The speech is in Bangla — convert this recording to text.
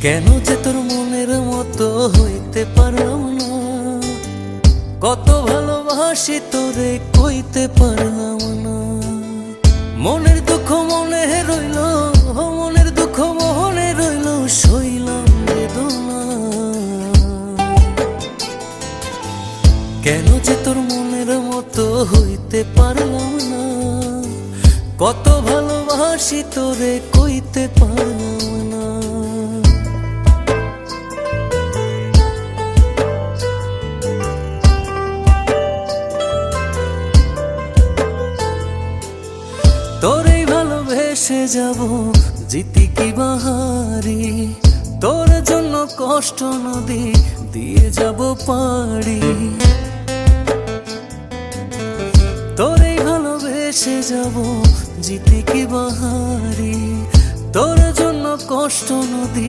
কেন যে তোর মনের মতো হইতে পারলাম না, কত ভালোবাসি তোরে কইতে পারলাম না। মনের দুঃখ মনে রইল, মনের দুঃখ মনে রইল, সইলাম বেদনা। কেন যে তোর মনের মতো হইতে পারলাম না, কত ভালোবাসি তোরে কইতে পারলাম না। তোরেই ভালোবেসে যাব, জিতি কি বাহারি, তোর জন্য কষ্ট নদী দিয়ে যাব পাড়ি। তোরেই ভালোবেসে যাব, জিতি কি বাহারি, তোর জন্য কষ্ট নদী